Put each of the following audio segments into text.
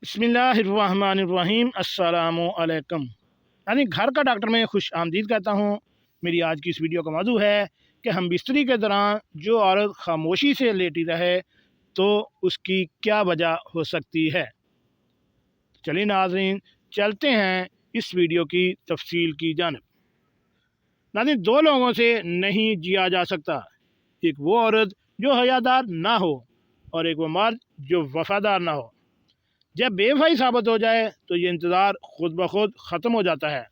बिस्मिल्लाहिर्रहमानिर्रहीम अस्सलामुअलैकुम। यानी घर का डॉक्टर में खुश आमदीद कहता हूँ। मेरी आज की इस वीडियो का मौजू है कि हम बिस्तरी के दौरान जो औरत खामोशी से लेटी रहे तो उसकी क्या वजह हो सकती है। चलिए नाज़रीन, चलते हैं इस वीडियो की तफसील की जानिब। नाज़रीन, दो लोगों से नहीं जिया जा सकता। एक वो औरत जो हयादार ना हो और एक वो मर्द जो वफादार ना हो। जब बेवफाई साबित हो जाए तो ये इंतज़ार खुद ब खुद ख़त्म हो जाता है।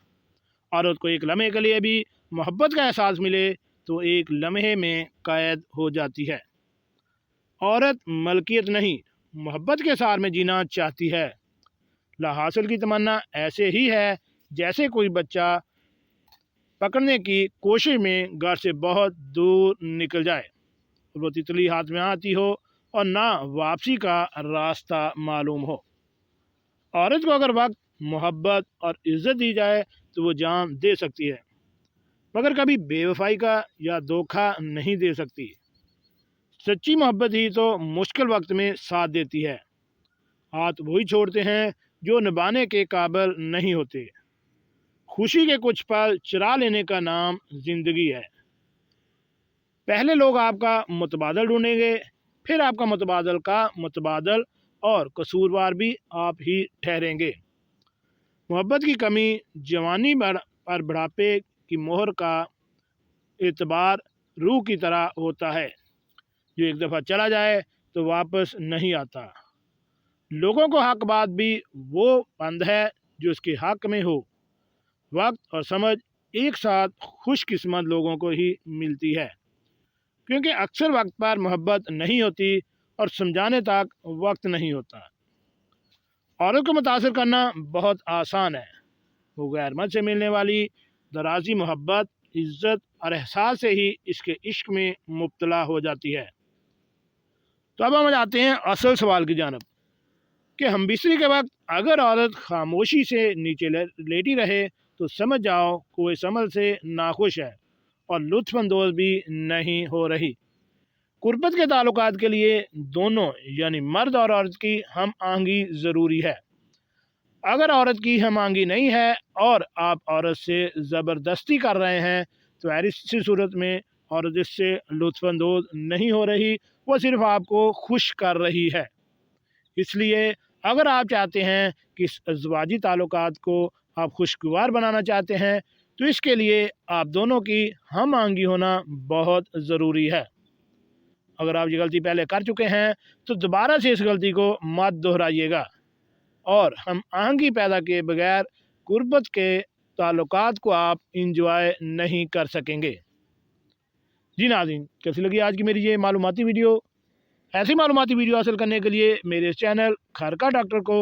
औरत को एक लम्हे के लिए भी मोहब्बत का एहसास मिले तो एक लम्हे में कैद हो जाती है। औरत मलकियत नहीं, मोहब्बत के सार में जीना चाहती है। ला हासिल की तमन्ना ऐसे ही है जैसे कोई बच्चा पकड़ने की कोशिश में घर से बहुत दूर निकल जाए, वो तितली हाथ में आती हो और ना वापसी का रास्ता मालूम हो। औरत को अगर वक्त, मोहब्बत और इज्जत दी जाए तो वो जान दे सकती है, मगर कभी बेवफाई का या धोखा नहीं दे सकती। सच्ची मोहब्बत ही तो मुश्किल वक्त में साथ देती है। हाथ वही छोड़ते हैं जो निभाने के काबिल नहीं होते। खुशी के कुछ पल चुरा लेने का नाम जिंदगी है। पहले लोग आपका मुतबादल ढूंढेंगे, फिर आपका मुतबादल का मुतबादल, और कसूरवार भी आप ही ठहरेंगे। मोहब्बत की कमी जवानी पर बुढ़ापे की मोहर का एतबार रूह की तरह होता है, जो एक दफ़ा चला जाए तो वापस नहीं आता। लोगों को हक बात भी वो बंद है जो उसके हक में हो। वक्त और समझ एक साथ खुशकिस्मत लोगों को ही मिलती है, क्योंकि अक्सर वक्त पर मोहब्बत नहीं होती और समझाने तक वक्त नहीं होता। औरत को मुतासर करना बहुत आसान है। वो गैर मर्द से मिलने वाली दराजी मोहब्बत, इज्जत और एहसास से ही इसके इश्क में मुब्तला हो जाती है। तो अब हम जाते हैं असल सवाल की जानब कि हम बिस्तरी के वक्त अगर औरत खामोशी से नीचे लेटी रहे तो समझ जाओ कोई समझ से नाखुश है और लुत्फानंदोज भी नहीं हो रही। कुर्बत के ताल्लुकात के लिए दोनों यानी मर्द और औरत की हम आहंगी ज़रूरी है। अगर औरत की हम आहंगी नहीं है और आप औरत से ज़बरदस्ती कर रहे हैं तो ऐसी सूरत में औरत इससे लुत्फानंदोज नहीं हो रही, वो सिर्फ आपको खुश कर रही है। इसलिए अगर आप चाहते हैं कि इस अज़वाजी ताल्लुकात को आप खुशगवार बनाना चाहते हैं तो इसके लिए आप दोनों की हम आहंगी होना बहुत ज़रूरी है। अगर आप ये गलती पहले कर चुके हैं तो दोबारा से इस गलती को मत दोहराइएगा और हम आहंगी पैदा किए बगैर गुर्बत के ताल्लुकात को आप इंजॉय नहीं कर सकेंगे। जी नाज़रीन, कैसी लगी आज की मेरी ये मालूमाती वीडियो। ऐसी मालूमाती वीडियो हासिल करने के लिए मेरे चैनल घर का डॉक्टर को